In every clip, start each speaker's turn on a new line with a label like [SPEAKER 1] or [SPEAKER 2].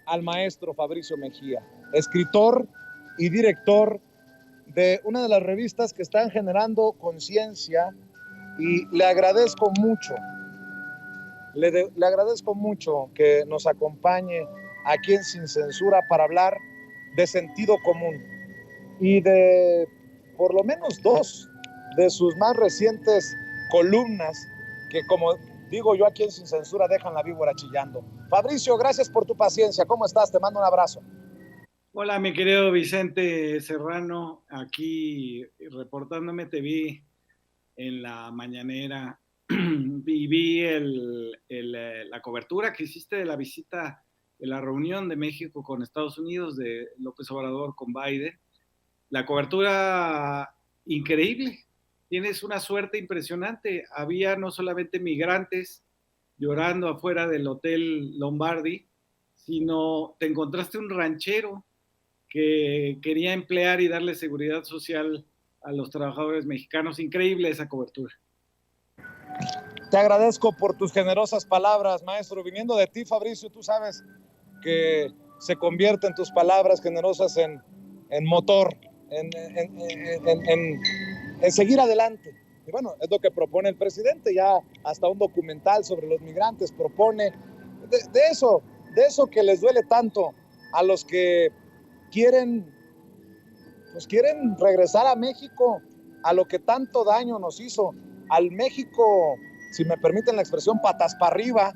[SPEAKER 1] al maestro Fabricio Mejía, escritor y director de una de las revistas que están generando conciencia, y le agradezco mucho, le agradezco mucho que nos acompañe aquí en Sin Censura para hablar de sentido común y de por lo menos dos de sus más recientes columnas que, como digo yo aquí en Sin Censura, dejan la víbora chillando. Fabricio, gracias por tu paciencia. ¿Cómo estás? Te mando un abrazo.
[SPEAKER 2] Hola, mi querido Vicente Serrano, aquí reportándome, te vi en la mañanera y vi la cobertura que hiciste de la visita de la reunión de México con Estados Unidos, de López Obrador con Biden. La cobertura increíble, tienes una suerte impresionante. Había no solamente migrantes llorando afuera del Hotel Lombardi, sino te encontraste un ranchero que quería emplear y darle seguridad social a los trabajadores mexicanos. Increíble esa cobertura.
[SPEAKER 1] Te agradezco por tus generosas palabras, maestro. Viniendo de ti, Fabricio, tú sabes que se convierten tus palabras generosas en motor, en seguir adelante. Y bueno, es lo que propone el presidente, ya hasta un documental sobre los migrantes propone de eso que les duele tanto a los que quieren, pues quieren regresar a México, a lo que tanto daño nos hizo, al México, si me permiten la expresión, patas para arriba,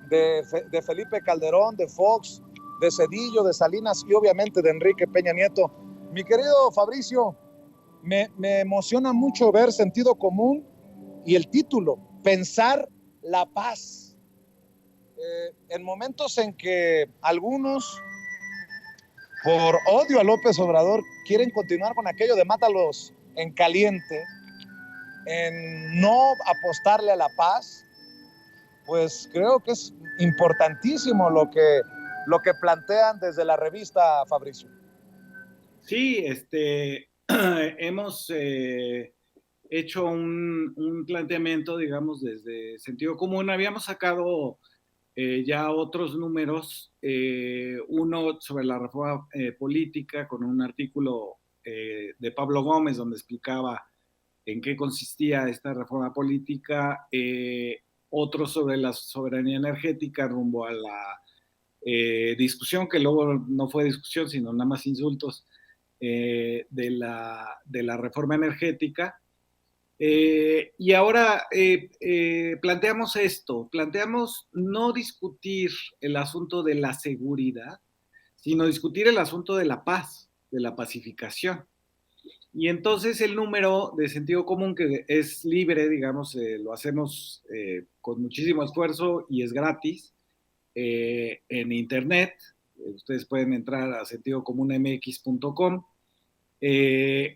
[SPEAKER 1] de Felipe Calderón, de Fox, de Cedillo, de Salinas y obviamente de Enrique Peña Nieto. Mi querido Fabricio, me emociona mucho ver Sentido Común y el título, Pensar la Paz. En momentos en que algunos, por odio a López Obrador, quieren continuar con aquello de mátalos en caliente, en no apostarle a la paz, pues creo que es importantísimo lo que plantean desde la revista, Fabricio.
[SPEAKER 2] Sí, hemos hecho un planteamiento, digamos, desde sentido común. Habíamos sacado ya otros números, uno sobre la reforma política con un artículo de Pablo Gómez donde explicaba en qué consistía esta reforma política, otro sobre la soberanía energética rumbo a la discusión, que luego no fue discusión, sino nada más insultos, de la reforma energética. Y ahora planteamos esto, planteamos no discutir el asunto de la seguridad, sino discutir el asunto de la paz, de la pacificación. Y entonces el número de sentido común, que es libre, digamos, lo hacemos con muchísimo esfuerzo y es gratis en internet. Ustedes pueden entrar a sentidocomunmx.com.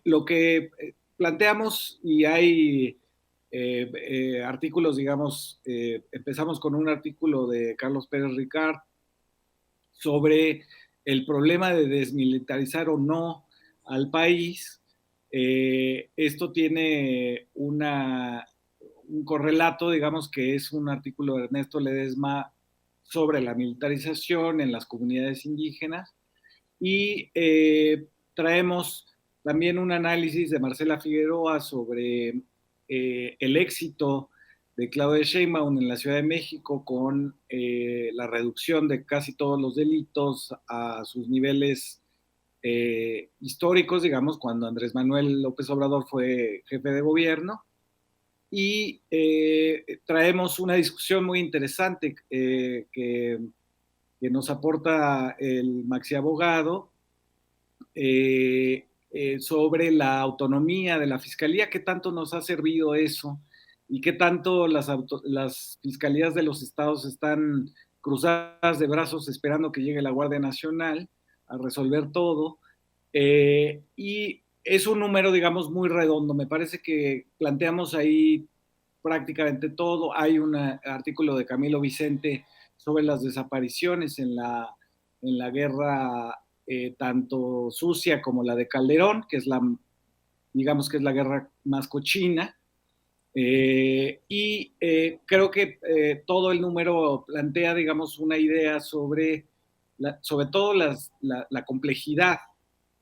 [SPEAKER 2] Lo que planteamos, y hay artículos, digamos, empezamos con un artículo de Carlos Pérez Ricard sobre el problema de desmilitarizar o no al país. Esto tiene un correlato, digamos, que es un artículo de Ernesto Ledesma sobre la militarización en las comunidades indígenas, y traemos también un análisis de Marcela Figueroa sobre el éxito de Claudia Sheinbaum en la Ciudad de México con la reducción de casi todos los delitos a sus niveles históricos, digamos, cuando Andrés Manuel López Obrador fue jefe de gobierno. Y traemos una discusión muy interesante que nos aporta el maxi abogado sobre la autonomía de la fiscalía, qué tanto nos ha servido eso y qué tanto las fiscalías de los estados están cruzadas de brazos esperando que llegue la Guardia Nacional a resolver todo. Y es un número, digamos, muy redondo. Me parece que planteamos ahí prácticamente todo. Hay un artículo de Camilo Vicente sobre las desapariciones en la guerra tanto sucia como la de Calderón, que es digamos que es la guerra más cochina. Creo que todo el número plantea, digamos, una idea sobre sobre todo la complejidad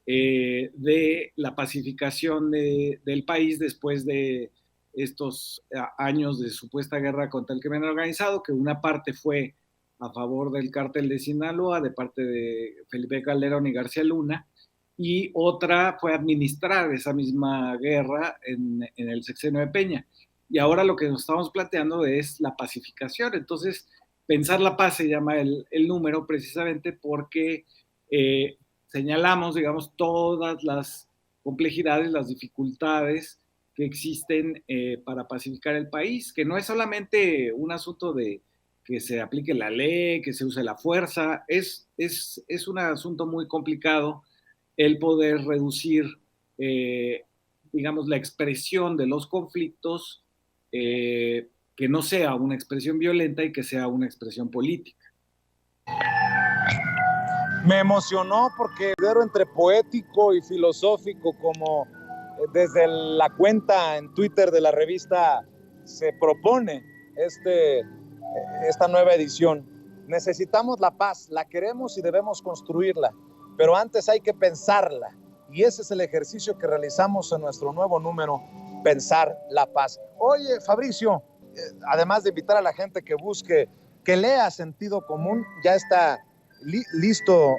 [SPEAKER 2] de la pacificación del país después de estos años de supuesta guerra contra el crimen organizado, que una parte fue a favor del cártel de Sinaloa, de parte de Felipe Calderón y García Luna, y otra fue administrar esa misma guerra en el sexenio de Peña. Y ahora lo que nos estamos planteando es la pacificación. Entonces, pensar la paz se llama el número precisamente porque señalamos, digamos, todas las complejidades, las dificultades que existen para pacificar el país, que no es solamente un asunto de que se aplique la ley, que se use la fuerza, es un asunto muy complicado el poder reducir, digamos, la expresión de los conflictos, que no sea una expresión violenta y que sea una expresión política.
[SPEAKER 1] Me emocionó porque entre poético y filosófico, como desde la cuenta en Twitter de la revista se propone esta nueva edición. Necesitamos la paz, la queremos y debemos construirla, pero antes hay que pensarla. Y ese es el ejercicio que realizamos en nuestro nuevo número, Pensar la Paz. Oye, Fabricio, además de invitar a la gente que busque, que lea Sentido Común, ya está listo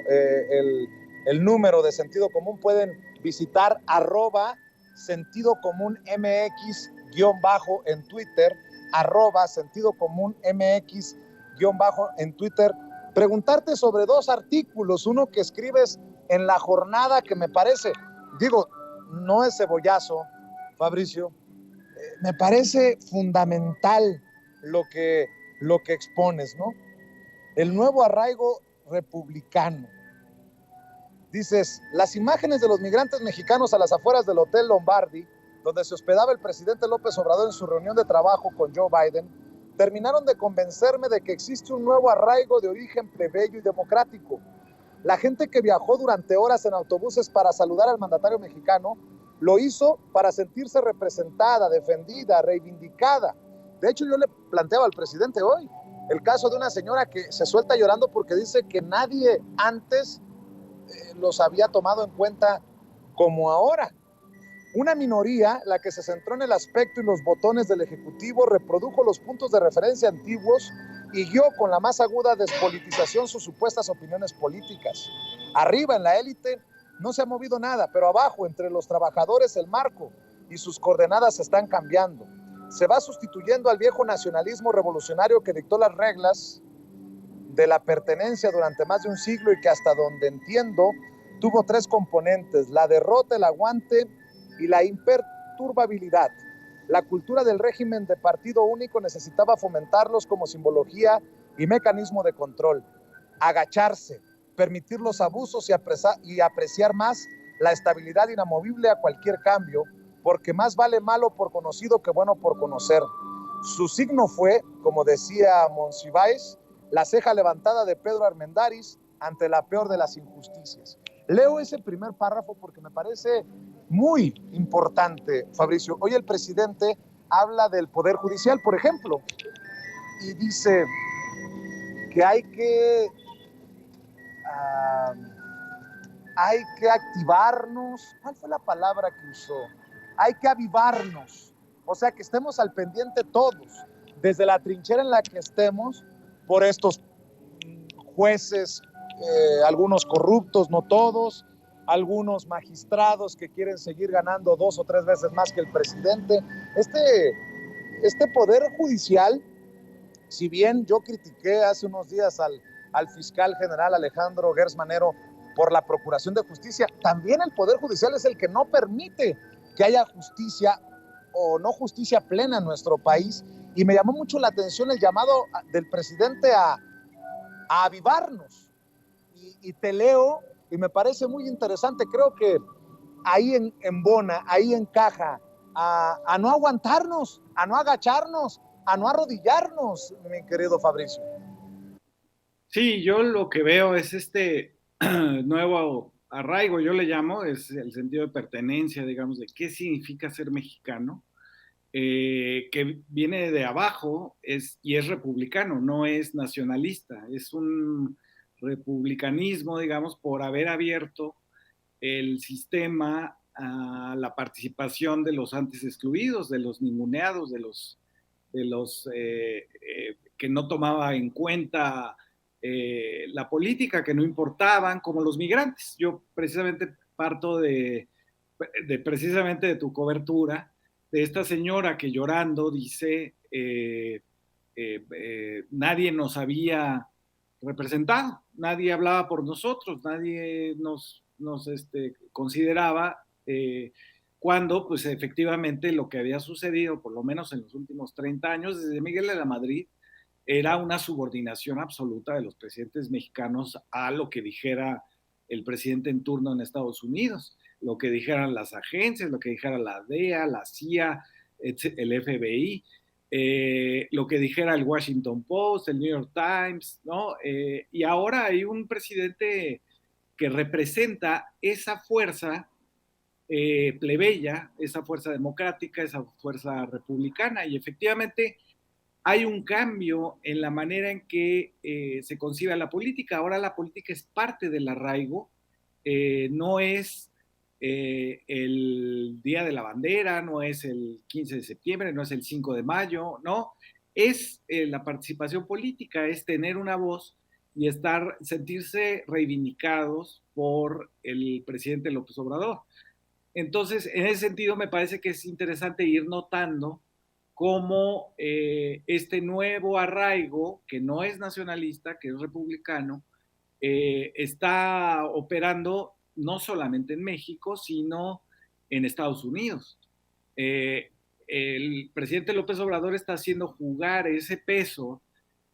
[SPEAKER 1] el número de Sentido Común. Pueden visitar @Sentido Común MX _ en Twitter, @Sentido Común MX _ en Twitter. Preguntarte sobre 2 artículos, uno que escribes en La Jornada, que me parece, digo, no es cebollazo, Fabricio, me parece fundamental lo que expones, ¿no? El nuevo arraigo republicano. Dices, las imágenes de los migrantes mexicanos a las afueras del Hotel Lombardi, donde se hospedaba el presidente López Obrador en su reunión de trabajo con Joe Biden, terminaron de convencerme de que existe un nuevo arraigo de origen plebeyo y democrático. La gente que viajó durante horas en autobuses para saludar al mandatario mexicano lo hizo para sentirse representada, defendida, reivindicada. De hecho, yo le planteaba al presidente hoy el caso de una señora que se suelta llorando porque dice que nadie antes los había tomado en cuenta como ahora. Una minoría, la que se centró en el aspecto y los botones del Ejecutivo, reprodujo los puntos de referencia antiguos y guió con la más aguda despolitización sus supuestas opiniones políticas. Arriba, en la élite, no se ha movido nada, pero abajo, entre los trabajadores, el marco y sus coordenadas están cambiando. Se va sustituyendo al viejo nacionalismo revolucionario que dictó las reglas de la pertenencia durante más de un siglo y que, hasta donde entiendo, tuvo 3 componentes: la derrota, el aguante y la imperturbabilidad. La cultura del régimen de partido único necesitaba fomentarlos como simbología y mecanismo de control, agacharse, permitir los abusos y apreciar más la estabilidad inamovible a cualquier cambio, porque más vale malo por conocido que bueno por conocer. Su signo fue, como decía Monsiváis, la ceja levantada de Pedro Armendáriz ante la peor de las injusticias. Leo ese primer párrafo porque me parece muy importante, Fabricio. Hoy el presidente habla del Poder Judicial, por ejemplo, y dice que hay que activarnos. ¿Cuál fue la palabra que usó? Hay que avivarnos. O sea, que estemos al pendiente todos, desde la trinchera en la que estemos, por estos jueces, algunos corruptos, no todos, algunos magistrados que quieren seguir ganando 2 o 3 veces más que el presidente. Este Poder Judicial, si bien yo critiqué hace unos días al fiscal general Alejandro Gers Manero por la Procuración de Justicia, también el Poder Judicial es el que no permite que haya justicia o no justicia plena en nuestro país. Y me llamó mucho la atención el llamado del presidente a avivarnos. Y te leo, y me parece muy interesante. Creo que ahí embona, ahí encaja a no aguantarnos, a no agacharnos, a no arrodillarnos, mi querido Fabricio.
[SPEAKER 2] Sí, yo lo que veo es nuevo arraigo, yo le llamo, es el sentido de pertenencia, digamos, de qué significa ser mexicano, que viene de abajo y es republicano, no es nacionalista, es un republicanismo, digamos, por haber abierto el sistema a la participación de los antes excluidos, de los ninguneados, de los que no tomaba en cuenta la política, que no importaban, como los migrantes. Yo precisamente parto precisamente de tu cobertura, de esta señora que llorando dice, nadie nos había representado, nadie hablaba por nosotros, nadie nos consideraba, cuando pues efectivamente lo que había sucedido, por lo menos en los últimos 30 años, desde Miguel de la Madrid, era una subordinación absoluta de los presidentes mexicanos a lo que dijera el presidente en turno en Estados Unidos, lo que dijeran las agencias, lo que dijera la DEA, la CIA, el FBI, lo que dijera el Washington Post, el New York Times, ¿no? Y ahora hay un presidente que representa esa fuerza plebeya, esa fuerza democrática, esa fuerza republicana, y efectivamente hay un cambio en la manera en que se concibe la política. Ahora la política es parte del arraigo, no es el Día de la Bandera, no es el 15 de septiembre, no es el 5 de mayo, no, es la participación política, es tener una voz y sentirse reivindicados por el presidente López Obrador. Entonces, en ese sentido, me parece que es interesante ir notando cómo este nuevo arraigo, que no es nacionalista, que es republicano, está operando no solamente en México, sino en Estados Unidos. El presidente López Obrador está haciendo jugar ese peso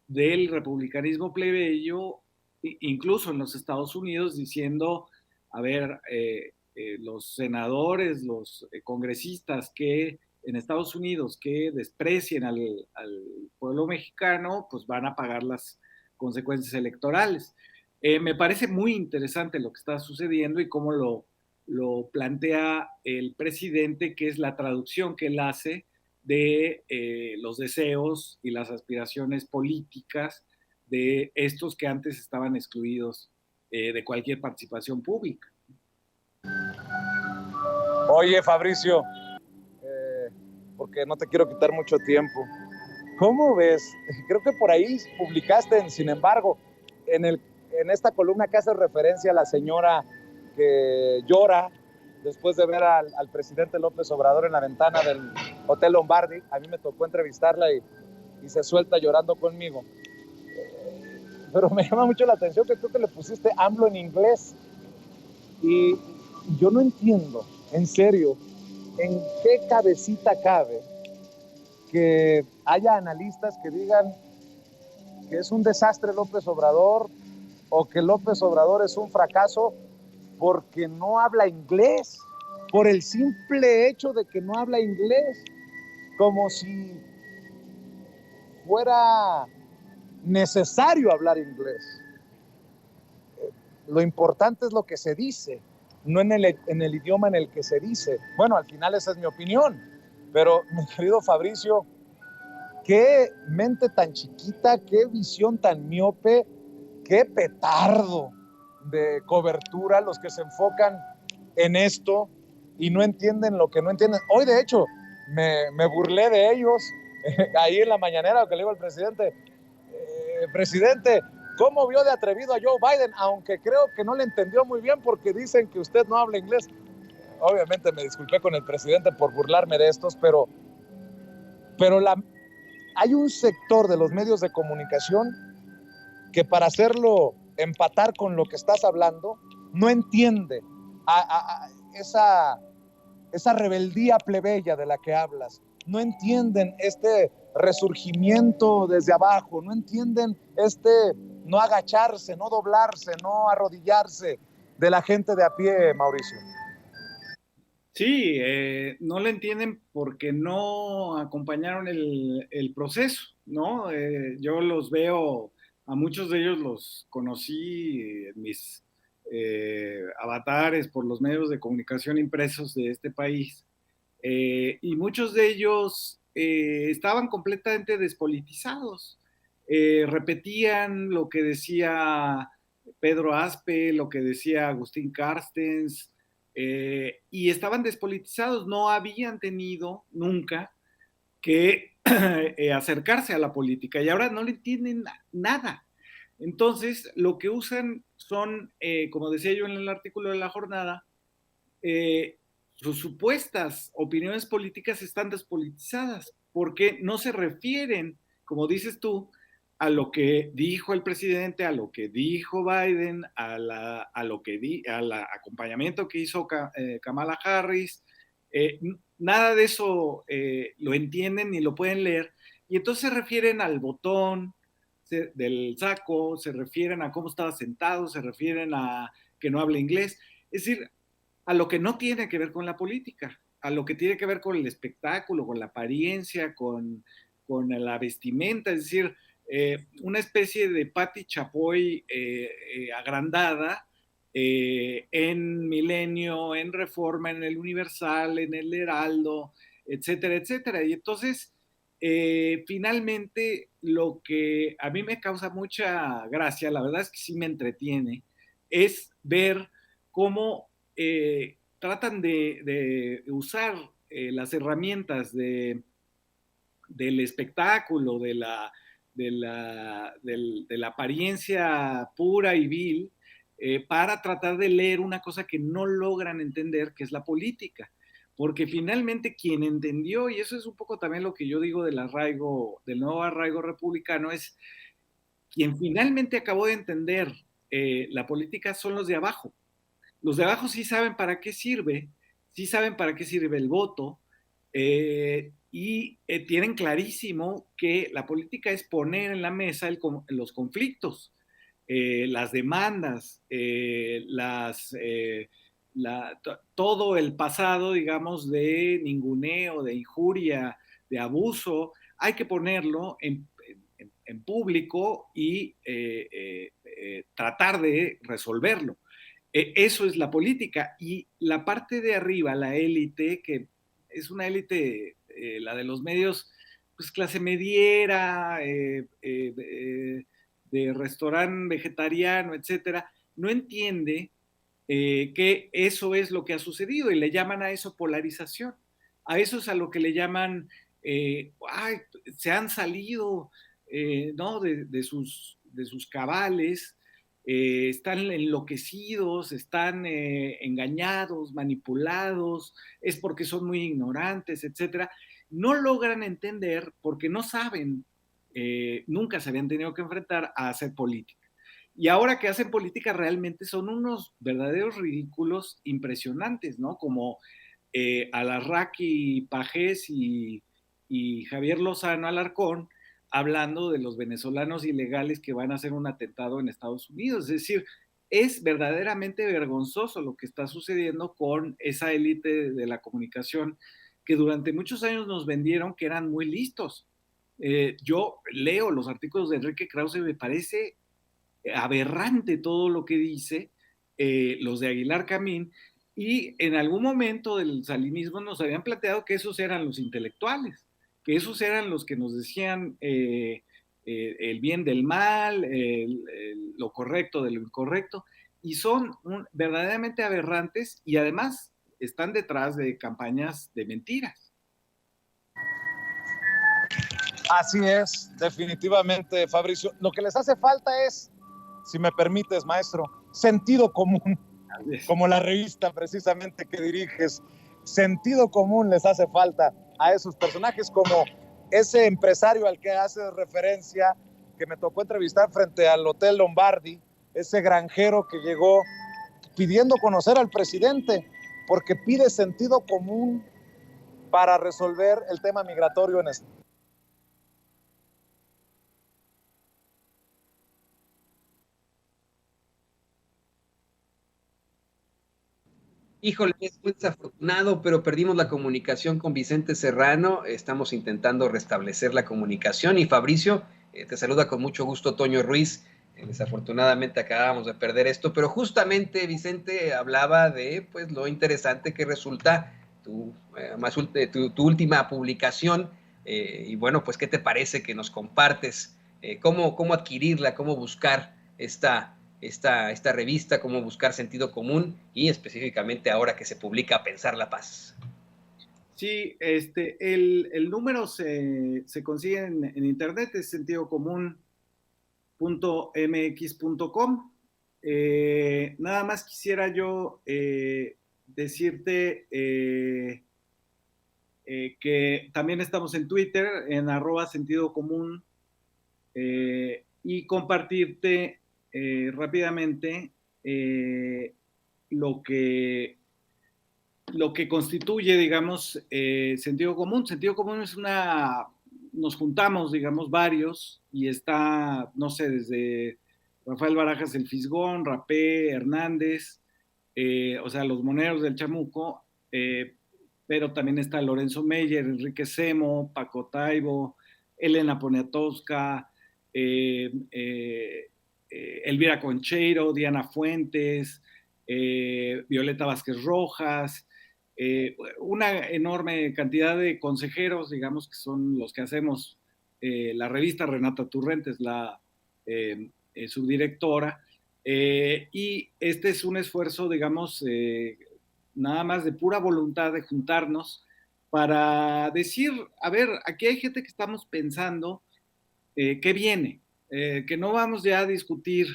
[SPEAKER 2] del republicanismo plebeyo, incluso en los Estados Unidos, diciendo, a ver, los senadores, los congresistas que en Estados Unidos que desprecien al pueblo mexicano, pues van a pagar las consecuencias electorales. Me parece muy interesante lo que está sucediendo y cómo lo plantea el presidente, que es la traducción que él hace de los deseos y las aspiraciones políticas de estos que antes estaban excluidos de cualquier participación pública.
[SPEAKER 1] Oye, Fabricio, porque no te quiero quitar mucho tiempo. ¿Cómo ves? Creo que por ahí publicaste, sin embargo, en esta columna que hace referencia a la señora que llora después de ver al presidente López Obrador en la ventana del Hotel Lombardi. A mí me tocó entrevistarla y se suelta llorando conmigo. Pero me llama mucho la atención que creo que le pusiste AMLO en inglés. Y yo no entiendo, en serio, en qué cabecita cabe que haya analistas que digan que es un desastre López Obrador o que López Obrador es un fracaso porque no habla inglés, por el simple hecho de que no habla inglés, como si fuera necesario hablar inglés. Lo importante es lo que se dice, no en el idioma en el que se dice. Bueno, al final esa es mi opinión, pero mi querido Fabricio, qué mente tan chiquita, qué visión tan miope, qué petardo de cobertura los que se enfocan en esto y no entienden lo que no entienden. Hoy, de hecho, me burlé de ellos ahí en la mañanera, que le digo al presidente, presidente, ¿cómo vio de atrevido a Joe Biden? Aunque creo que no le entendió muy bien porque dicen que usted no habla inglés. Obviamente me disculpé con el presidente por burlarme de estos, pero hay un sector de los medios de comunicación que para hacerlo empatar con lo que estás hablando, no entiende esa rebeldía plebeya de la que hablas. No entienden este resurgimiento desde abajo, no entienden no agacharse, no doblarse, no arrodillarse de la gente de a pie, Mauricio.
[SPEAKER 2] Sí, no lo entienden porque no acompañaron el proceso, ¿no? Yo los veo, a muchos de ellos los conocí en mis avatares por los medios de comunicación impresos de este país, y muchos de ellos estaban completamente despolitizados, repetían lo que decía Pedro Aspe, lo que decía Agustín Carstens, y estaban despolitizados, no habían tenido nunca que acercarse a la política y ahora no le entienden nada. Entonces, lo que usan son, como decía yo en el artículo de La Jornada, sus supuestas opiniones políticas están despolitizadas porque no se refieren, como dices tú, a lo que dijo el presidente, a lo que dijo Biden, al acompañamiento que hizo Kamala Harris. Nada de eso lo entienden ni lo pueden leer. Y entonces se refieren al botón del saco, se refieren a cómo estaba sentado, se refieren a que no habla inglés. Es decir, a lo que no tiene que ver con la política, a lo que tiene que ver con el espectáculo, con la apariencia, con la vestimenta, es decir, una especie de Patti Chapoy agrandada en Milenio, en Reforma, en el Universal, en el Heraldo, etcétera, etcétera. Y entonces, finalmente, lo que a mí me causa mucha gracia, la verdad es que sí me entretiene, es ver cómo tratan de usar las herramientas del espectáculo, de la apariencia pura y vil, para tratar de leer una cosa que no logran entender, que es la política. Porque finalmente quien entendió, y eso es un poco también lo que yo digo del nuevo arraigo republicano, es quien finalmente acabó de entender la política son los de abajo. Los de abajo sí saben para qué sirve, sí saben para qué sirve el voto, y tienen clarísimo que la política es poner en la mesa los conflictos, las demandas, todo el pasado, digamos, de ninguneo, de injuria, de abuso, hay que ponerlo en público y tratar de resolverlo. Eso es la política. Y la parte de arriba, la élite, que es una élite, la de los medios, pues clase mediera, de restaurante vegetariano, etcétera, no entiende que eso es lo que ha sucedido y le llaman a eso polarización. A eso es a lo que le llaman, ay, se han salido ¿no? de sus cabales, están enloquecidos, están engañados, manipulados, es porque son muy ignorantes, etcétera. No logran entender porque no saben, nunca se habían tenido que enfrentar a hacer política. Y ahora que hacen política realmente son unos verdaderos ridículos impresionantes, ¿no? Como Alarraqui Pajés y Javier Lozano Alarcón, hablando de los venezolanos ilegales que van a hacer un atentado en Estados Unidos. Es decir, es verdaderamente vergonzoso lo que está sucediendo con esa élite de la comunicación que durante muchos años nos vendieron que eran muy listos. Yo leo los artículos de Enrique Krause y me parece aberrante todo lo que dice, los de Aguilar Camín, y en algún momento del salinismo nos habían planteado que esos eran los intelectuales, que esos eran los que nos decían el bien del mal, lo correcto de lo incorrecto, y son verdaderamente aberrantes y además están detrás de campañas de mentiras.
[SPEAKER 1] Así es, definitivamente, Fabricio. Lo que les hace falta es, si me permites, maestro, sentido común, como la revista precisamente que diriges. Sentido común les hace falta a esos personajes, como ese empresario al que hace referencia, que me tocó entrevistar frente al Hotel Lombardi, ese granjero que llegó pidiendo conocer al presidente, porque pide sentido común para resolver el tema migratorio en este.
[SPEAKER 3] Híjole, es muy desafortunado, pero perdimos la comunicación con Vicente Serrano. Estamos intentando restablecer la comunicación. Y Fabricio, te saluda con mucho gusto Toño Ruiz. Desafortunadamente acabamos de perder esto, pero justamente Vicente hablaba de pues lo interesante que resulta tu última publicación. Y bueno, pues, ¿qué te parece que nos compartes? ¿Cómo adquirirla? ¿Cómo buscar esta esta revista, cómo buscar sentido común y específicamente ahora que se publica Pensar la Paz.
[SPEAKER 2] Sí, el número se consigue en internet, es sentidocomún.mx.com. Nada más quisiera yo decirte que también estamos en Twitter, en @sentidocomún, y compartirte rápidamente lo que constituye, digamos, sentido común. Sentido común es nos juntamos, digamos, varios, y está, no sé, desde Rafael Barajas el Fisgón, Rapé, Hernández, o sea, los moneros del Chamuco, pero también está Lorenzo Meyer, Enrique Semo, Paco Taibo, Elena Poniatowska, Elvira Concheiro, Diana Fuentes, Violeta Vázquez Rojas, una enorme cantidad de consejeros, digamos, que son los que hacemos la revista. Renata Turrent es la subdirectora, y este es un esfuerzo, digamos, nada más de pura voluntad de juntarnos para decir, a ver, aquí hay gente que estamos pensando qué viene, que no vamos ya a discutir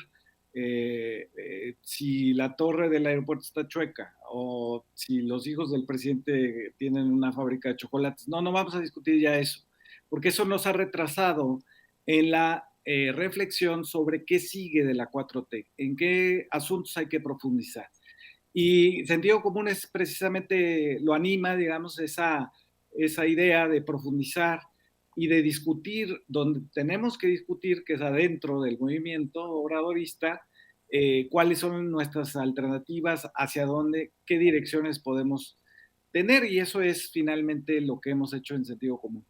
[SPEAKER 2] si la torre del aeropuerto está chueca o si los hijos del presidente tienen una fábrica de chocolates. No, no vamos a discutir ya eso, porque eso nos ha retrasado en la reflexión sobre qué sigue de la 4T, en qué asuntos hay que profundizar. Y sentido común es precisamente, lo anima, digamos, esa idea de profundizar y de discutir donde tenemos que discutir, que es adentro del movimiento obradorista, cuáles son nuestras alternativas, hacia dónde, qué direcciones podemos tener, y eso es finalmente lo que hemos hecho en sentido común.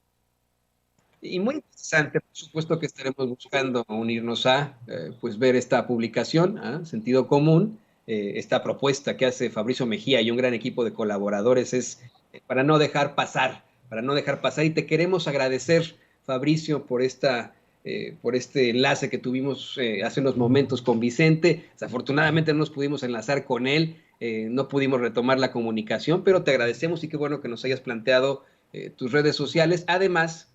[SPEAKER 3] Y muy interesante, por supuesto que estaremos buscando unirnos a pues ver esta publicación, Sentido Común, esta propuesta que hace Fabricio Mejía y un gran equipo de colaboradores es para no dejar pasar, y te queremos agradecer, Fabricio, por este enlace que tuvimos hace unos momentos con Vicente. Desafortunadamente no nos pudimos enlazar con él, no pudimos retomar la comunicación, pero te agradecemos y qué bueno que nos hayas planteado tus redes sociales, además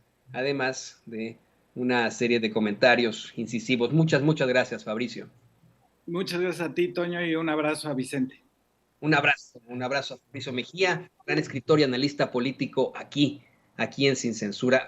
[SPEAKER 3] de una serie de comentarios incisivos. Muchas gracias, Fabricio.
[SPEAKER 2] Muchas gracias a ti, Toño, y un abrazo a Vicente.
[SPEAKER 3] Un abrazo a Fabricio Mejía, gran escritor y analista político aquí en Sin Censura.